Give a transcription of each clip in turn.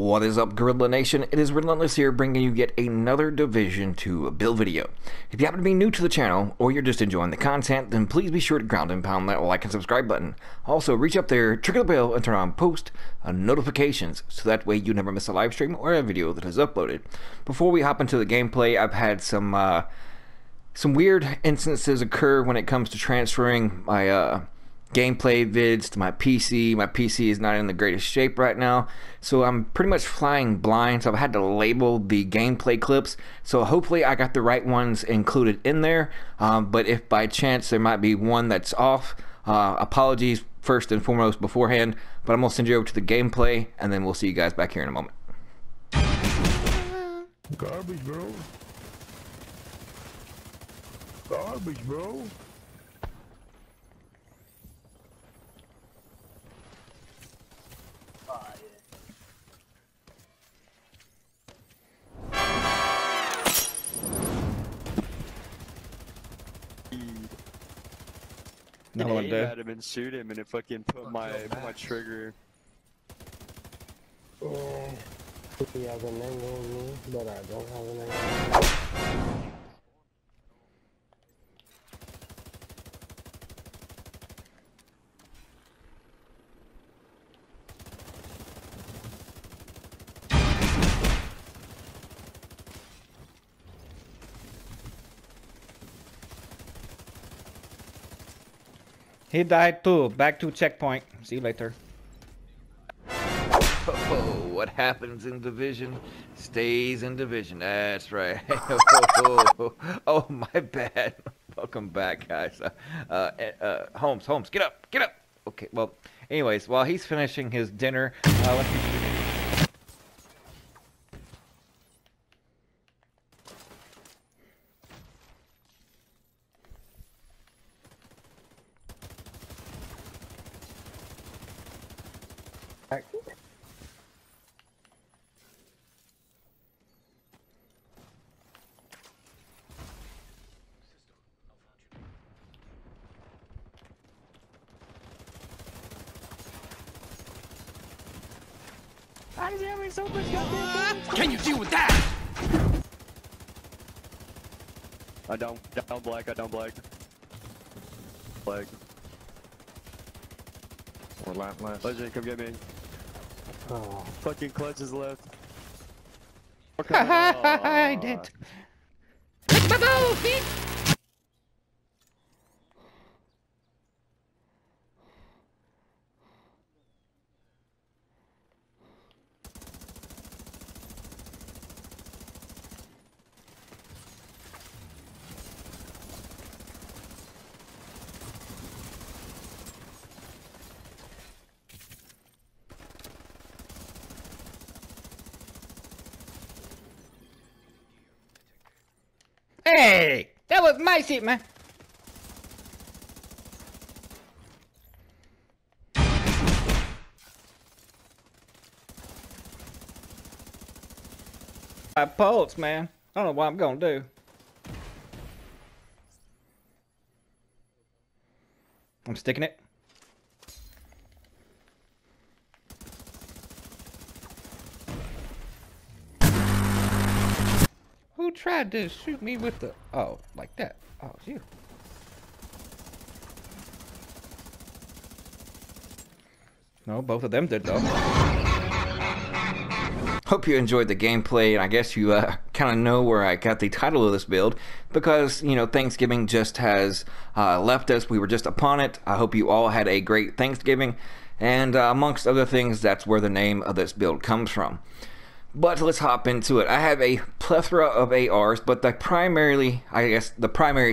What is up, Gorilla Nation? It is Relentless here, bringing you yet another Division 2 build video. If you happen to be new to the channel, or you're just enjoying the content, then please be sure to ground and pound that like and subscribe button. Also, reach up there, trigger the bell, and turn on post notifications, so that way you never miss a live stream or a video that is uploaded. Before we hop into the gameplay, I've had some weird instances occur when it comes to transferring my gameplay vids to my PC. My PC is not in the greatest shape right now, so I'm pretty much flying blind, so I've had to label the gameplay clips. So hopefully I got the right ones included in there, but if by chance there might be one that's off, apologies first and foremost beforehand, but I'm gonna send you over to the gameplay and then we'll see you guys back here in a moment. Garbage, bro. Garbage, bro. No one did. At him and shoot him, and it fucking put my trigger. He has a name on me, but I don't have a name. He died too. Back to checkpoint. See you later. Oh, what happens in Division stays in Division. That's right. Oh, my bad. Welcome back, guys. Holmes, get up. Okay, well, anyways, while he's finishing his dinner, let's Can you deal with that? I down black. Black. Or last. Legend, come get me. Oh. Fucking clutch is left. I did. Hey, that was my shit, man. My pulse, man. I don't know what I'm gonna do. I'm sticking it. Who tried to shoot me with the... Oh, like that. Oh, it's you. No, both of them did, though. Hope you enjoyed the gameplay, and I guess you kind of know where I got the title of this build, because, you know, Thanksgiving just has left us. We were just upon it. I hope you all had a great Thanksgiving, and amongst other things, that's where the name of this build comes from. But let's hop into it. I have a plethora of ARs, but the primary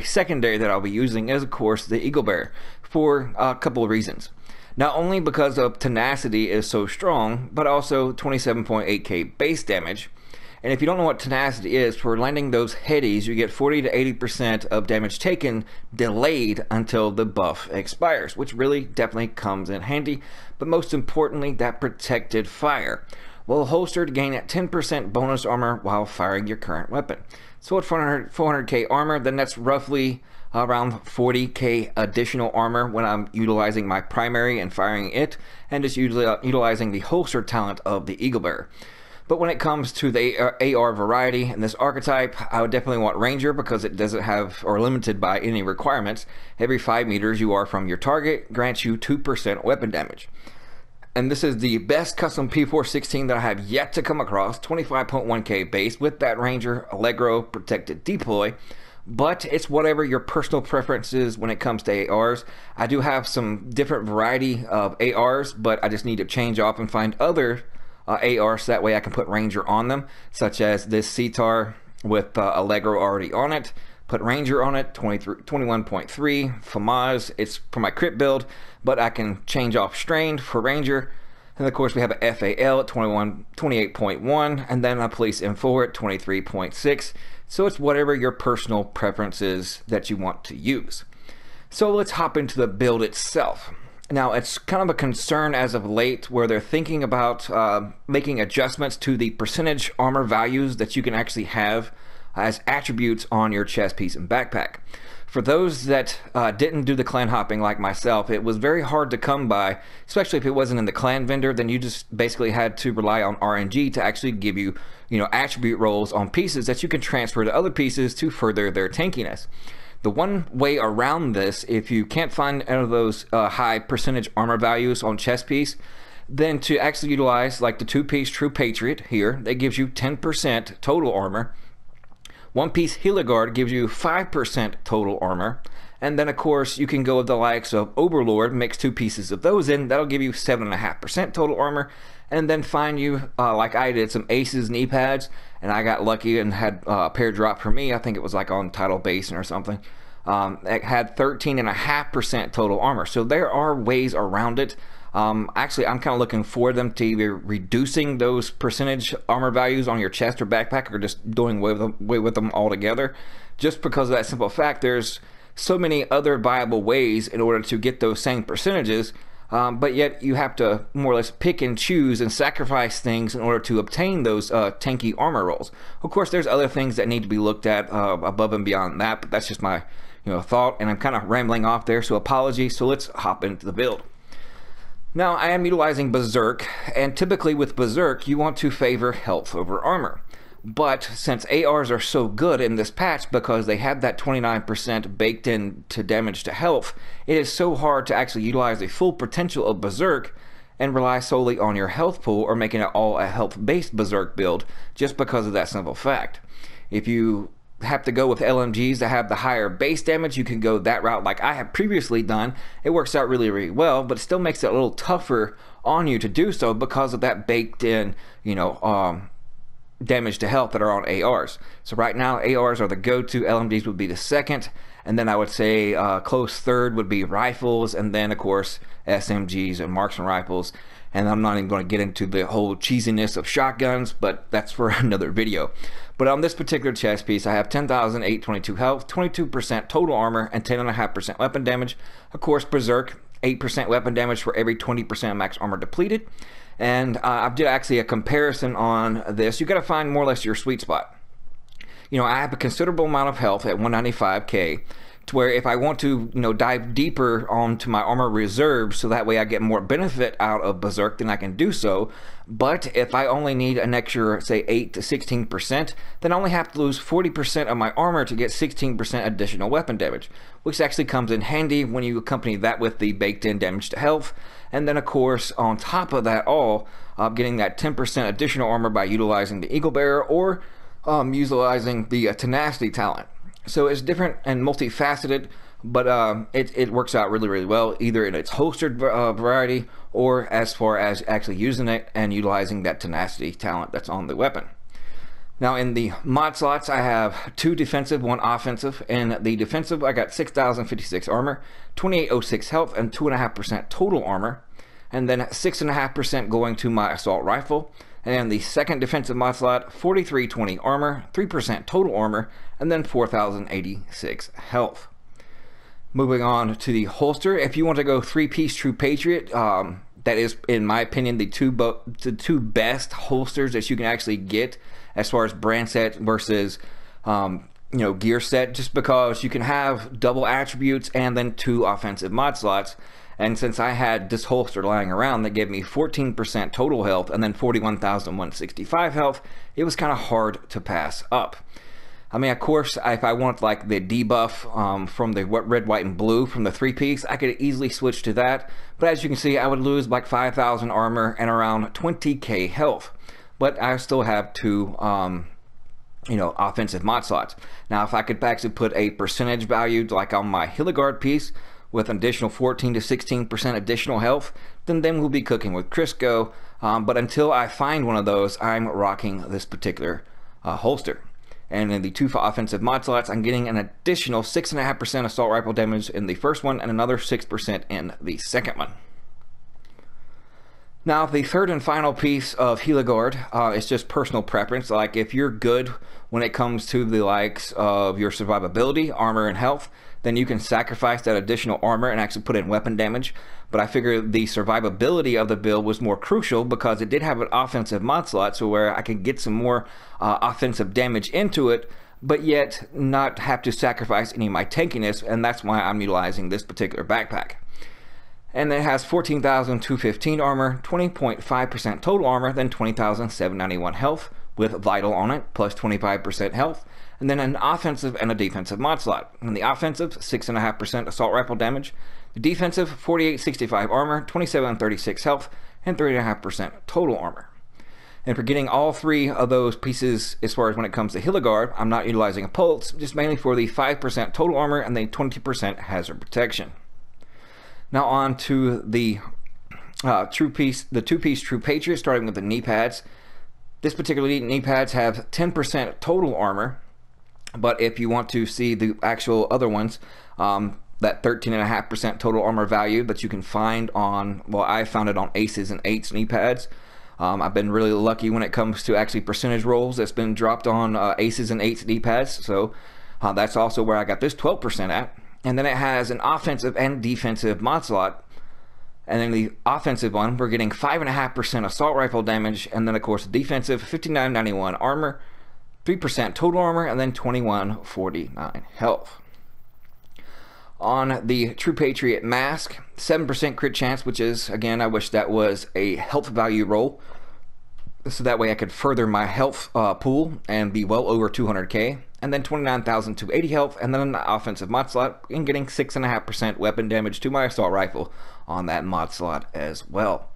secondary that I'll be using is, of course, the Eagle Bear, for a couple of reasons. Not only because of tenacity is so strong, but also 27.8k base damage. And if you don't know what tenacity is, for landing those headies, you get 40 to 80% of damage taken delayed until the buff expires, which really definitely comes in handy. But most importantly, that protected fire. Well, holstered gain at 10% bonus armor while firing your current weapon. So at 400k armor, then that's roughly around 40k additional armor when I'm utilizing my primary and firing it, and just utilizing the holster talent of the Eagle Bear. But when it comes to the AR variety and this archetype, I would definitely want Ranger because it doesn't have or limited by any requirements. Every 5 meters you are from your target grants you 2% weapon damage. And this is the best custom P416 that I have yet to come across. 25.1k base with that Ranger Allegro protected deploy. But it's whatever your personal preference is when it comes to ARs. I do have some different variety of ARs, but I just need to change off and find other ARs so that way I can put Ranger on them, such as this CTAR with Allegro already on it. Put Ranger on it, 21.3. FAMAS, it's for my crit build, but I can change off Strained for Ranger. And of course we have a FAL at 28.1, and then a Police M4 at 23.6. So it's whatever your personal preference is that you want to use. So let's hop into the build itself. Now it's kind of a concern as of late where they're thinking about making adjustments to the percentage armor values that you can actually have as attributes on your chest piece and backpack. For those that didn't do the clan hopping like myself, it was very hard to come by, especially if it wasn't in the clan vendor. Then you just basically had to rely on RNG to actually give you, attribute rolls on pieces that you can transfer to other pieces to further their tankiness. The one way around this, if you can't find any of those high percentage armor values on chest piece, then to actually utilize like the 2-piece True Patriot here, that gives you 10% total armor. 1-piece Heliguard gives you 5% total armor. And then of course you can go with the likes of Overlord, mix 2 pieces of those in, that'll give you 7.5% total armor. And then find you, like I did, some aces knee pads, and I got lucky and had a pair drop for me. I think it was like on Title Basin or something. It had 13.5% total armor. So there are ways around it. Actually, I'm kind of looking for them to either reducing those percentage armor values on your chest or backpack, or just doing away with them altogether. Just because of that simple fact, there's so many other viable ways in order to get those same percentages, but yet you have to more or less pick and choose and sacrifice things in order to obtain those tanky armor rolls. Of course, there's other things that need to be looked at above and beyond that, but that's just my thought, and I'm kind of rambling off there, so apologies. So let's hop into the build. Now, I am utilizing Berserk, and typically with Berserk, you want to favor health over armor. But since ARs are so good in this patch because they have that 29% baked in to damage to health, it is so hard to actually utilize the full potential of Berserk and rely solely on your health pool or making it all a health-based Berserk build just because of that simple fact. If you have to go with LMGs that have the higher base damage, you can go that route like I have previously done. It works out really, really well, but it still makes it a little tougher on you to do so because of that baked in, damage to health that are on ARs. So right now, ARs are the go-to, LMGs would be the second, and then I would say close third would be rifles, and then of course SMGs and marksman rifles. And I'm not even going to get into the whole cheesiness of shotguns, but that's for another video. But on this particular chest piece, I have 10,822 health, 22% total armor, and 10.5% weapon damage. Of course, Berserk, 8% weapon damage for every 20% max armor depleted. And I did actually a comparison on this. You got to find more or less your sweet spot. I have a considerable amount of health at 195k. To where if I want to, dive deeper onto my armor reserve so that way I get more benefit out of Berserk, then I can do so. But if I only need an extra, say, 8 to 16%, then I only have to lose 40% of my armor to get 16% additional weapon damage, which actually comes in handy when you accompany that with the baked-in damage to health. And then, of course, on top of that all, getting that 10% additional armor by utilizing the Eagle Bearer or utilizing the Tenacity talent. So it's different and multifaceted, but it works out really, really well, either in its holstered variety or as far as actually using it and utilizing that Tenacity talent that's on the weapon. Now in the mod slots, I have 2 defensive, 1 offensive. In the defensive, I got 6,056 armor, 2806 health, and 2.5% total armor, and then 6.5% going to my assault rifle. And the second defensive mod slot, 4320 armor, 3% total armor, and then 4086 health. Moving on to the holster, if you want to go 3-piece True Patriot, that is, in my opinion, the two best holsters that you can actually get as far as brand set versus gear set, just because you can have double attributes and then 2 offensive mod slots. And since I had this holster lying around that gave me 14% total health and then 41,165 health, it was kind of hard to pass up. I mean, of course, if I want like the debuff from the red, white, and blue from the 3-piece, I could easily switch to that. But as you can see, I would lose like 5,000 armor and around 20k health. But I still have 2 offensive mod slots. Now, if I could actually put a percentage value like on my Hildegard piece with an additional 14 to 16% additional health, then we'll be cooking with Crisco. But until I find one of those, I'm rocking this particular holster. And in the 2 offensive mod slots, I'm getting an additional 6.5% assault rifle damage in the first one and another 6% in the second one. Now, the third and final piece of Hildegard is just personal preference. Like, if you're good when it comes to the likes of your survivability, armor, and health, then you can sacrifice that additional armor and actually put in weapon damage. But I figured the survivability of the build was more crucial because it did have an offensive mod slot, so where I could get some more offensive damage into it, but yet not have to sacrifice any of my tankiness, and that's why I'm utilizing this particular backpack. And it has 14,215 armor, 20.5% total armor, then 20,791 health with vital on it, plus 25% health, and then an offensive and a defensive mod slot. And the offensive, 6.5% assault rifle damage. The defensive, 4865 armor, 2736 health, and 3.5% total armor. And for getting all 3 of those pieces, as far as when it comes to Hildegard, I'm not utilizing a pulse, just mainly for the 5% total armor and the 20% hazard protection. Now on to the the 2-piece True Patriot, starting with the knee pads. This particular knee pads have 10% total armor, but if you want to see the actual other ones, that 13.5% total armor value that you can find on, well, I found it on Aces and 8s knee pads. I've been really lucky when it comes to actually percentage rolls that's been dropped on Aces and 8s knee pads, so that's also where I got this 12% at. And then it has an offensive and defensive mod slot. And then the offensive one, we're getting 5.5% assault rifle damage, and then of course the defensive, 5991 armor, 3% total armor, and then 2149 health. On the True Patriot mask, 7% crit chance, which is, again, I wish that was a health value roll, so that way I could further my health pool and be well over 200k. And then 29,280 health, and then an offensive mod slot, and getting 6.5% weapon damage to my assault rifle on that mod slot as well.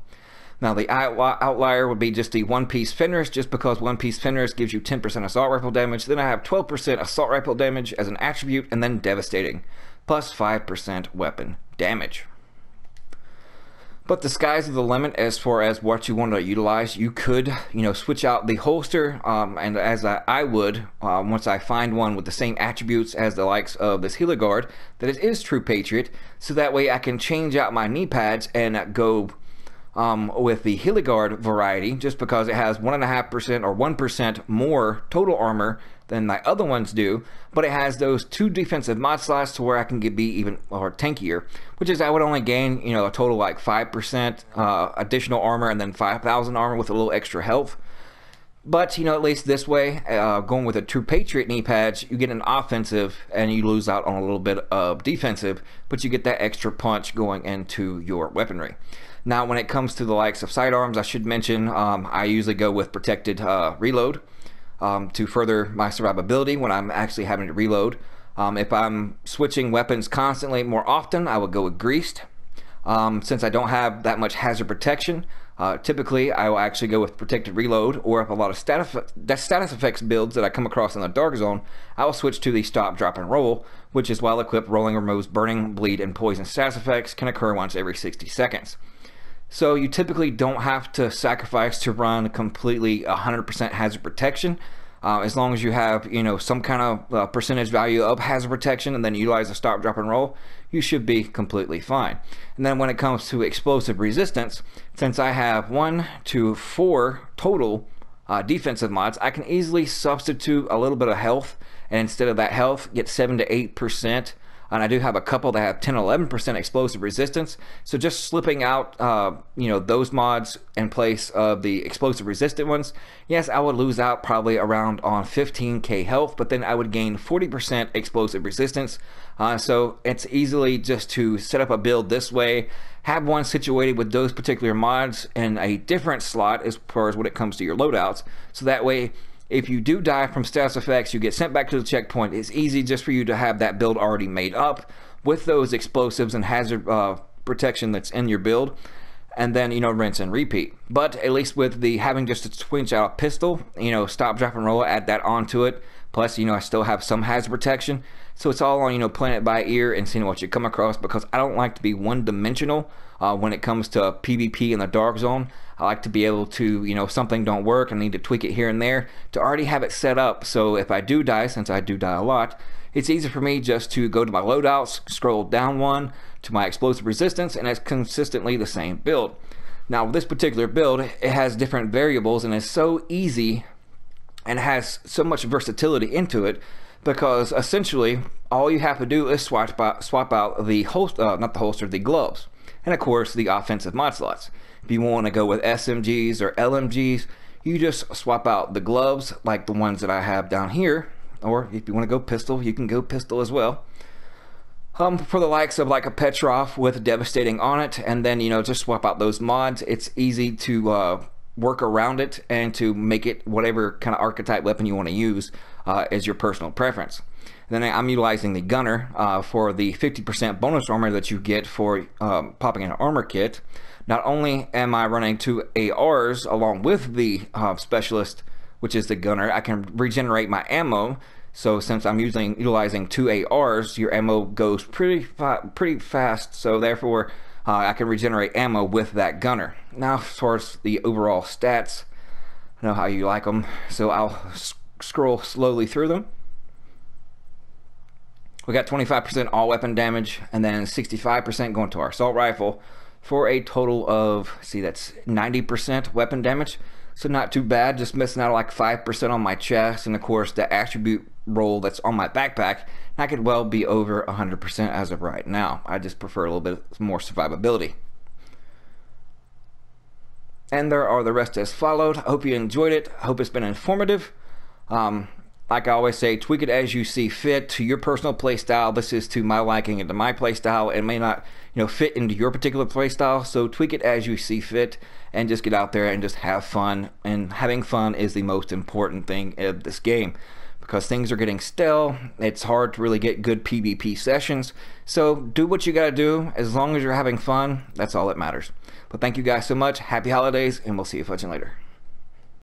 Now the outlier would be just the 1-piece Fenris, just because 1-piece Fenris gives you 10% assault rifle damage. Then I have 12% assault rifle damage as an attribute, and then devastating, plus 5% weapon damage. But the sky's the limit as far as what you want to utilize. You could, switch out the holster, and as I would, once I find one with the same attributes as the likes of this Hildegard, that it is True Patriot, so that way I can change out my knee pads and go with the Hildegard variety, just because it has 1.5% or 1% more total armor than the other ones do, but it has those 2 defensive mod slots to where I can be even or tankier, which is I would only gain a total like 5% additional armor and then 5,000 armor with a little extra health. But at least this way, going with a True Patriot knee pads, you get an offensive and you lose out on a little bit of defensive, but you get that extra punch going into your weaponry. Now when it comes to the likes of sidearms, I should mention I usually go with protected reload to further my survivability when I'm actually having to reload. If I'm switching weapons constantly more often, I would go with greased. Since I don't have that much hazard protection, typically I will actually go with protected reload, or if a lot of status effects builds that I come across in the dark zone, I will switch to the stop, drop, and roll, which is while equipped, rolling removes burning, bleed, and poison status effects, can occur once every 60 seconds. So you typically don't have to sacrifice to run completely 100% hazard protection. As long as you have, some kind of percentage value of hazard protection and then utilize a stop, drop, and roll, you should be completely fine. And then when it comes to explosive resistance, since I have 1 to 4 total defensive mods, I can easily substitute a little bit of health, and instead of that health, get 7 to 8% and I do have a couple that have 10-11% explosive resistance. So just slipping out, you know, those mods in place of the explosive resistant ones, yes, I would lose out probably around on 15k health, but then I would gain 40% explosive resistance. So it's easily just to set up a build this way, have one situated with those particular mods in a different slot as far as when it comes to your loadouts. So that way, if you do die from status effects, you get sent back to the checkpoint. It's easy just for you to have that build already made up with those explosives and hazard protection that's in your build, and then, you know, rinse and repeat. But at least with the having just to switch out a pistol, you know, stop, drop, and roll, add that onto it. Plus, you know, I still have some hazard protection. So it's all on, you know, playing it by ear and seeing what you come across, because I don't like to be one-dimensional when it comes to PvP in the dark zone. I like to be able to, you know, if something don't work, I need to tweak it here and there to already have it set up. So if I do die, since I do die a lot, it's easy for me just to go to my loadouts, scroll down one to my explosive resistance, and it's consistently the same build. Now, with this particular build, it has different variables and it's so easy and has so much versatility into it, because essentially all you have to do is swap out the the gloves, and of course the offensive mod slots. If you want to go with SMGs or LMGs, you just swap out the gloves like the ones that I have down here, or if you want to go pistol, you can go pistol as well. For the likes of like a Petrov with devastating on it, and then, you know, just swap out those mods. It's easy to work around it and to make it whatever kind of archetype weapon you want to use as your personal preference. And then I'm utilizing the gunner for the 50% bonus armor that you get for popping an armor kit. Not only am I running 2 ARs along with the specialist, which is the gunner, I can regenerate my ammo. So since I'm utilizing 2 ARs, your ammo goes pretty fast. So therefore, I can regenerate ammo with that gunner. Now, as far as the overall stats, I know how you like them, so I'll scroll slowly through them. We got 25% all weapon damage, and then 65% going to our assault rifle, for a total of, see, that's 90% weapon damage. So not too bad, just missing out like 5% on my chest, and of course the attribute roll that's on my backpack, I could well be over 100% as of right now. I just prefer a little bit more survivability. And there are the rest as followed. I hope you enjoyed it. I hope it's been informative. Like I always say, tweak it as you see fit to your personal play style. This is to my liking and to my play style. It may not, you know, fit into your particular play style, so tweak it as you see fit and just get out there and just have fun. And having fun is the most important thing of this game, because things are getting stale. It's hard to really get good PvP sessions. So do what you gotta do. As long as you're having fun, that's all that matters. But thank you guys so much. Happy holidays, and we'll see you fudging later.